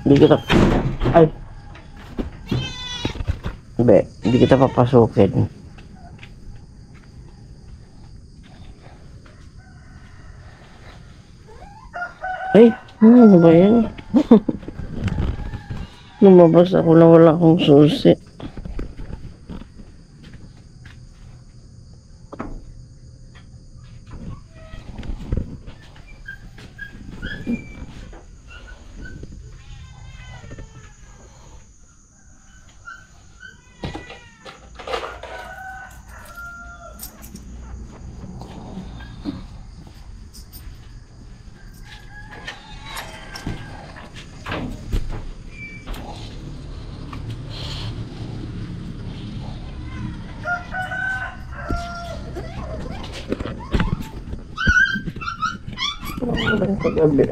Hindi kita, ay, hindi kita papasukin. Ay, ano ba yan? Lumabas ako na wala akong susi. Ang kagabi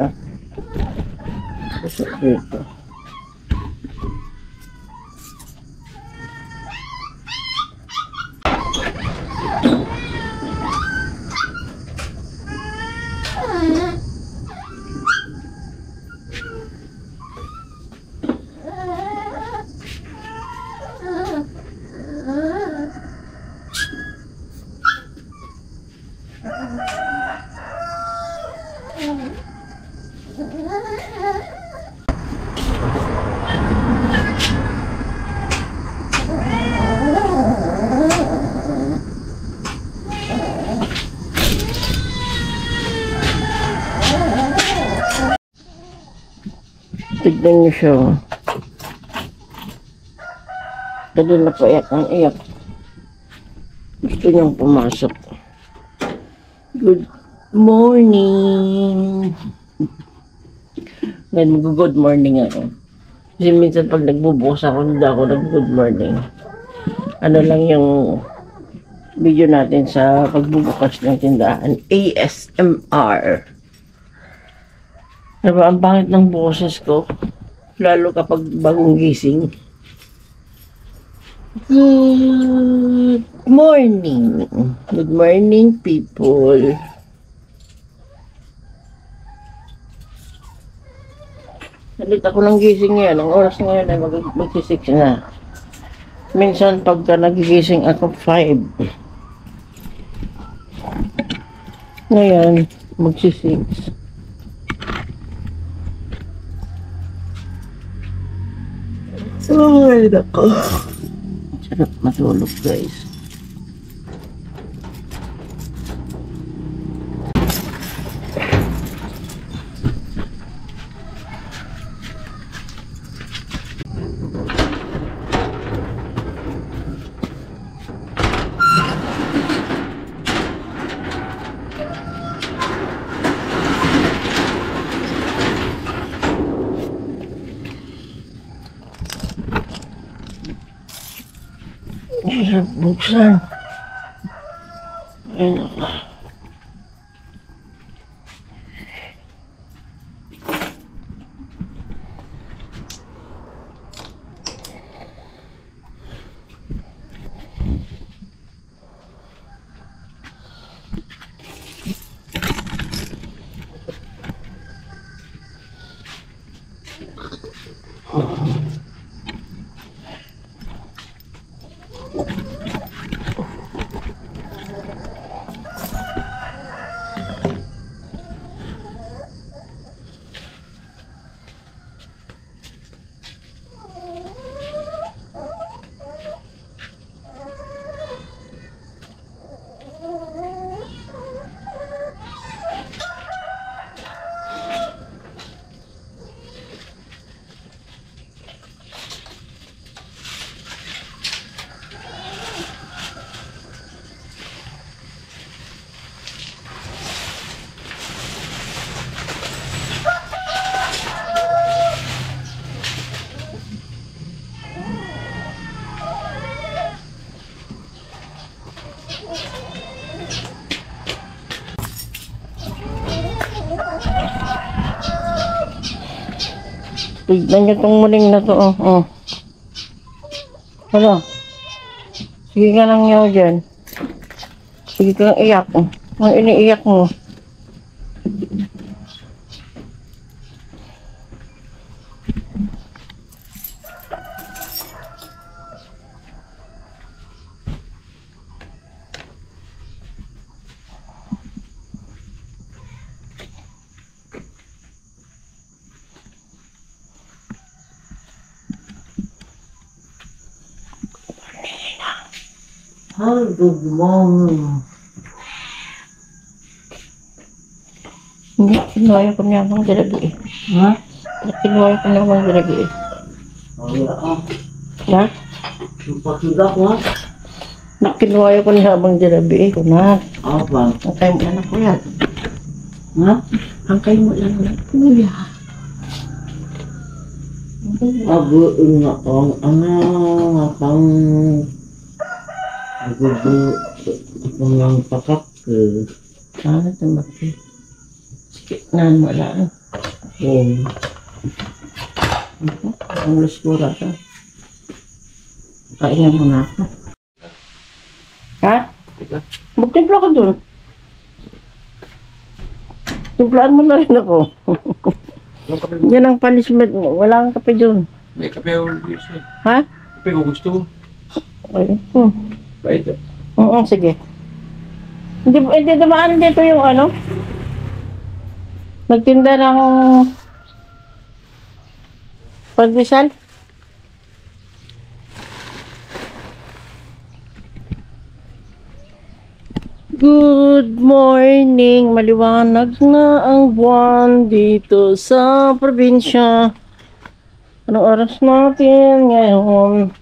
Kasi dito. Tignan niyo siya. Kanina pa iyak ang iyak. Gusto niyang pumasok. Good morning. Nag-good morning ako. Kasi minsan pag nagbubukas ako, hindi ako nag-good morning. Ano lang yung video natin sa pagbubukas ng tindahan. ASMR. Diba, ang pangit ng boses ko. Lalo kapag bagong gising. Good morning. Good morning, people. Nalit ako ng gising ngayon. Ang oras ngayon ay mag-6 na. Minsan pagka nagigising ako 5. Ngayon, mag-6. Ay, nako. Sarap matulog, guys. Hirap buksan. Ay, nako. Tignan nyo itong muling na to, oh. Ano? Sige ka lang nyo dyan. Sige kang iyak. Ang iniiyak mo. Hi, good morning. Hindi, kinuha ko niya ng dalaga eh. Ha? Kinuha ko niya ng dalaga eh. Wala ah. Na? Pagsudak nga. Kinuha ko niya habang dalaga eh. Kunat. Apa? Angkay mo lang ako yan. Ha? Angkay mo lang lang. Kuya. Abo nga ang nga pang ako lang pakak ke. Ano tumak ke? Nan mo lang. Ang luskura ka. Kain mo na ako. Ha? Magtimpla ka dun. Timplaan mo na rin ako. Yan ang punishment mo. Wala kang kape dun. May kape ako gusto. Ha? Kape ko gusto. Okay. Bait eh. Oo, sige. Hindi dumaan dito yung ano? Nagtinda ng pandesal? Good morning! Maliwanag na ang buwan dito sa probinsya. Anong oras natin ngayon?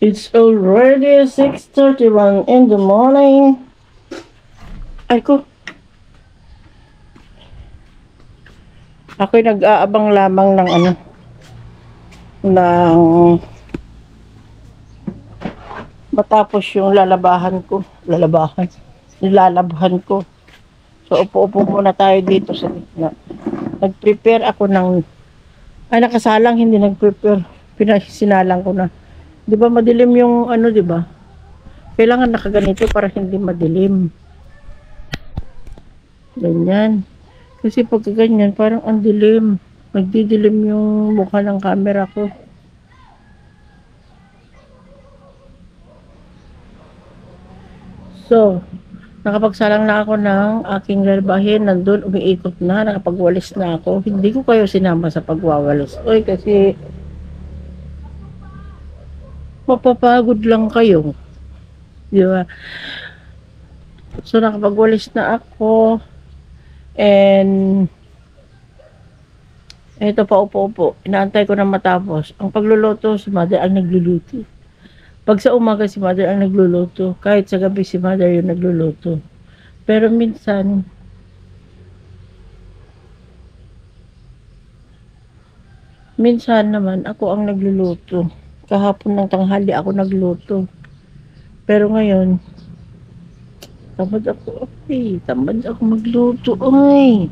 It's already 6:31 in the morning. Ay ko. Ako'y nag-aabang lamang ng ano. Ng matapos yung lalabahan ko. Nilalabhan ko. So, upo-upo muna tayo dito sa gitna. Nag-prepare ako ng nakasalang, hindi nag-prepare. Pinasinalang ko na. Di ba madilim yung ano, di ba? Kailangan nakaganito para hindi madilim. Ganyan. Kasi pagka ganyan, parang ang dilim. Nagdidilim yung mukha ng camera ko. So, nakapagsalang na ako ng aking lalabahin. Nandun, umiikot na. Nakapagwalis na ako. Hindi ko kayo sinama sa pagwawalis. Oy, kasi mapapagod lang kayo. Di ba? So, nakapagwalis na ako. And eto pa upo-upo. Inaantay ko na matapos. Ang pagluluto, si mother ang nagluluto. Pag sa umaga, si mother ang nagluluto. Kahit sa gabi, si mother yung nagluluto. Pero minsan, naman, ako ang nagluluto. Kahapon ng tanghali ako nagluto. Pero ngayon, tamad ako. Tamad ako magluto. Ay,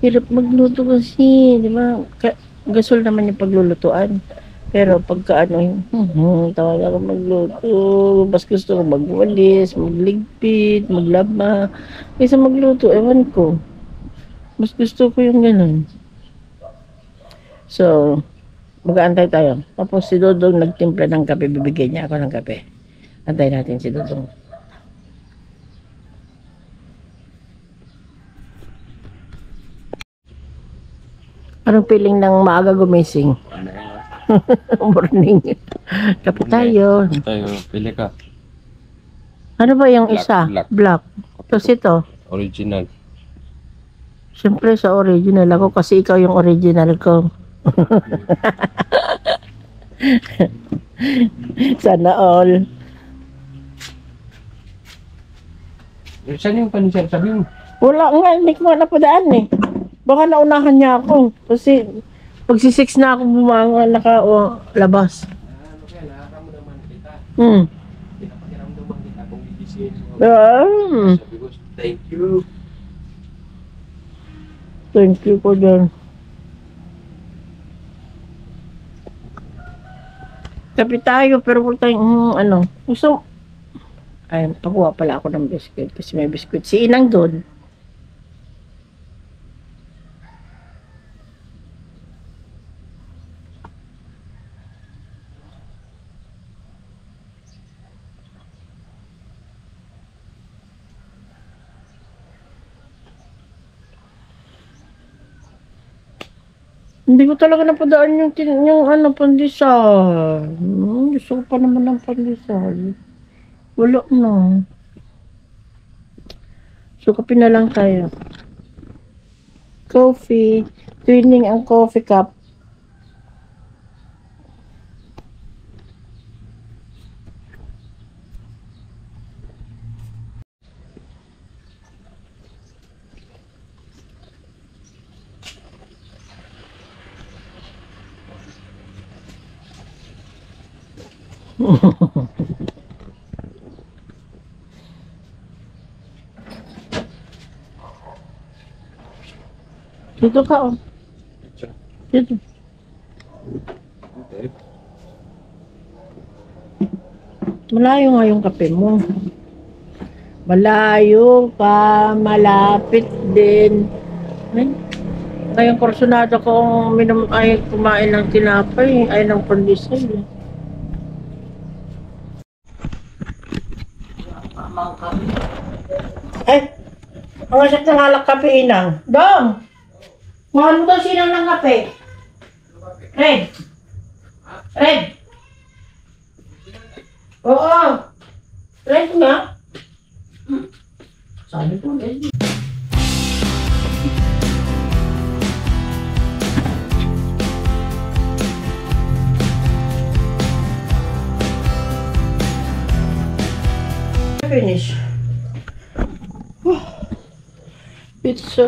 hirap magluto kasi, di ba? Gasol naman yung paglulutuan. Pero pagka tawag ako magluto. Mas gusto ko magwalis, magligpit, maglaba. Kaysa magluto, ewan ko. Mas gusto ko yung ganun. So, mag-aantay tayo. Tapos si Dodong nagtimpla ng kape, bibigyan niya ako ng kape. Antay natin si Dodong. Anong feeling ng maaga gumising? Morning. Kape tayo. Tayo, pili ka. Ano ba yung Black, isa? black. Black. Tapos ito. Original. Siyempre sa original ako kasi ikaw yung original ko. Sana all. Saan yung panisir? Sabi mo. Wala nga, hindi ko nga napadaan eh. Baka naunahan niya ako. Kasi pagsi-6 na ako labas. Ano kaya, nakakamu naman kita. Pinapakiramdaman kita kung gigising mo. Sabi ko, thank you. Thank you po dyan. Kape tayo, pero wala tayong, ano. Gusto, ay, pagkuha pala ako ng biscuit. Kasi may biscuit. Si Inang doon. Hindi ko talaga napadaan yung ano, pandesal. Gusto ko pa naman ng pandesal. Wala na. So, kape na lang tayo. Coffee. Twinning ang coffee cup. Dito ka, oh. Dito. Okay. Malayo nga yung kape mo. Malayo pa, malapit din. Ay, ngayong kursunado kong ay kumain ng tinapay, ay ng pandesal. Ay, ang asap ng halak kape, Inang. Dong! Mahal mo daw sinang ng kape. Red. Red. Oo. Red nga. Sabi ko, red. Finish. Pizza.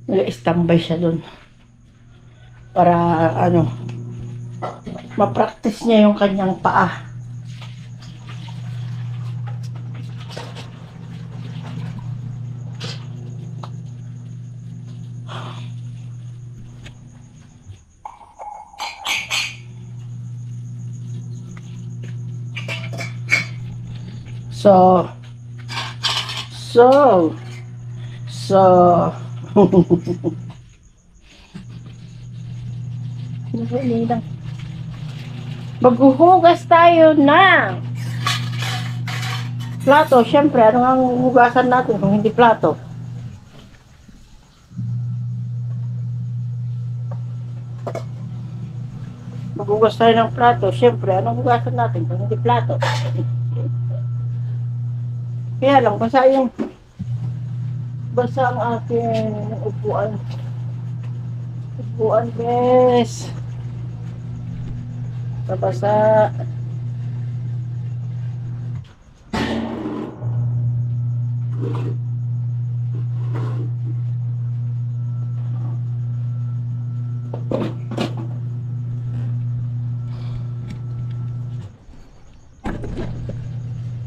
Nag-standby siya dun para ano, ma-practice niya yung kanyang paa. So maghuhugas tayo na plato. Syempre, ano nga ang hugasan natin kung hindi plato? Maghugas tayo ng plato. Syempre, anong hugasan natin kung hindi plato? Kaya lang, basa ang aking upuan. Upuan, bes. Babasa.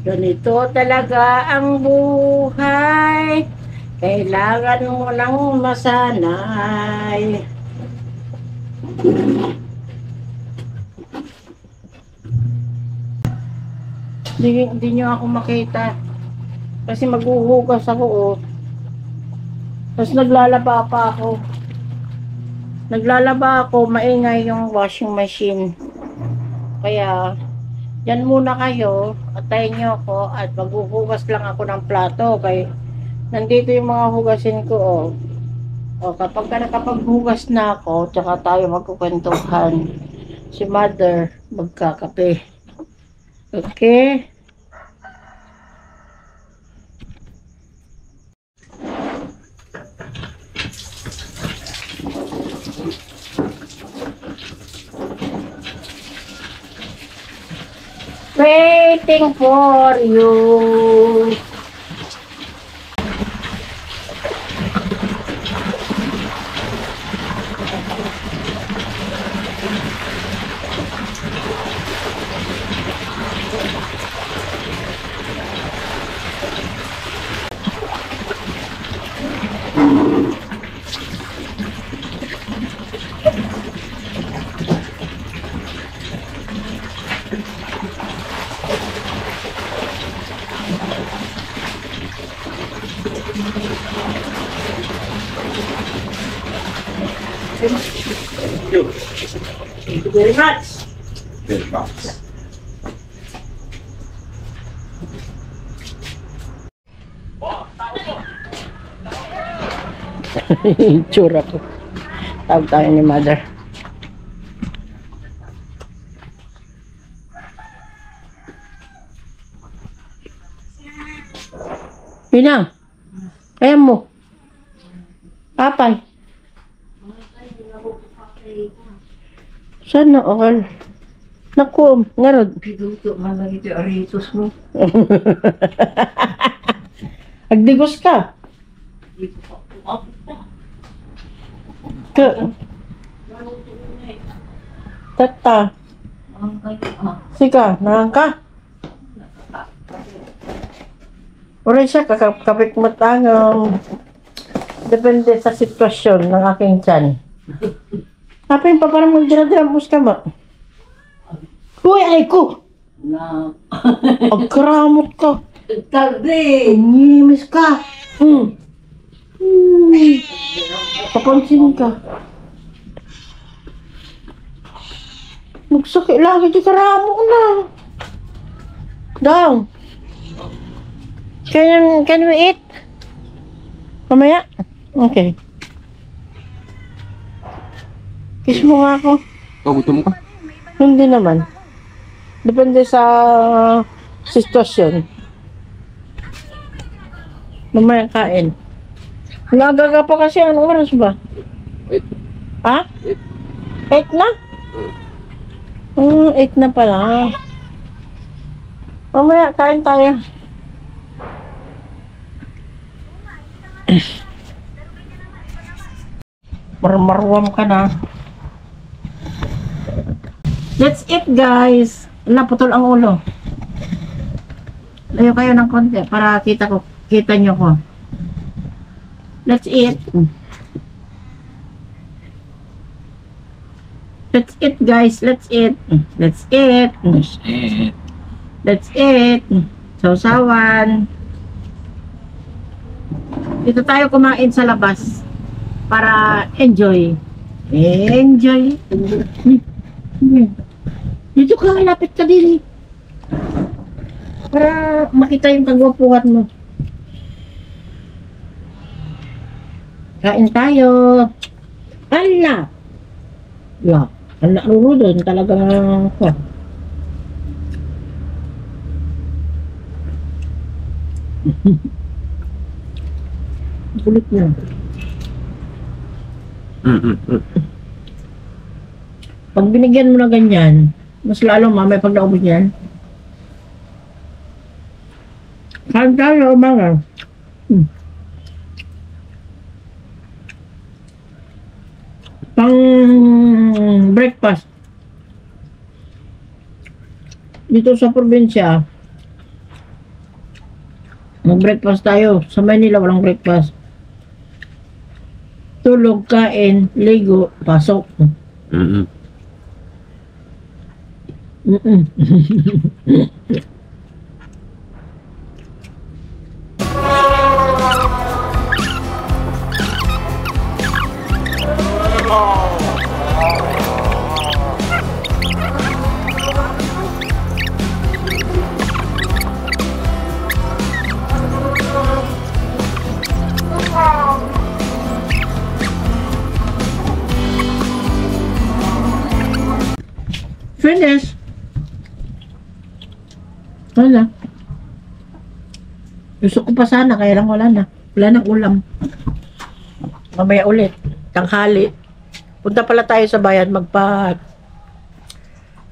Ganito talaga ang buhay. Kailangan mo lang masanay. Hindi nyo ako makita. Kasi maghuhugas ako, oh. Tapos naglalaba pa ako. Naglalaba ako, maingay yung washing machine. Kaya, yan muna kayo. Atayin nyo ako at maghuhugas lang ako ng plato. Kaya, nandito yung mga hugasin ko, oh. O, kapag nakapaghugas na ako, tsaka tayo magkukwentuhan. Si Mother, magkakape. Okay? Waiting for you. Thank you very much. Very much. Tsura ko. Tawag tayo ni mother. Pinang, kaya mo. Papay. Sana all. Naku, ngarod. Piduto man lang ito aritos mo. Agdigos ka. Ka. Tata. Ang kayo Sika, nangka. Oray siya, kakapit matangam. Depende sa sitwasyon ng aking tiyan. Kapin pa parang magdira-dirambos ka ba? Uy, ay ko! na Agkaramot ka. tabi. Ngimis ka. Papansin ka. Nagsakit lagi di karamo na. Dong. Can we eat? Mamaya? Okay. Kiss mo nga ako. Oh, gutom ka? Hindi naman. Depende sa sitwasyon. Mamaya kain. Nagaga pa kasi, anong oras ba? Wait. Ha? 8 Wait. na? 8 na pala. Mamaya kain tayo. Marmarwam ka na. Let's eat, guys. Naputol ang ulo. Layo kayo ng konti para kita nyo ko. Let's eat. Let's eat, guys. Let's eat. Let's eat. That's it. Let's eat. Sausawan. Dito tayo kumain sa labas para enjoy. Enjoy. Dito ka, lapit ka din. Para makita yung kagwapuhan mo. Kain tayo. Ala. Ya, anak lulu doon talagang kulit mo. Pag binigyan mo na ganyan, mas lalo mamaya pag naubos yan. Kain tayo, mga. Pang breakfast. Dito sa probinsya, mag-breakfast tayo. Sa Manila, walang breakfast. Tulog, kain, ligo, pasok. Finish. Wala. Gusto ko pa sana, kaya lang wala na. Wala nang ulam. Mamaya ulit. Tanghali. Punta pala tayo sa bayan,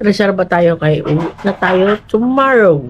reserva tayo kay uwi na tayo tomorrow.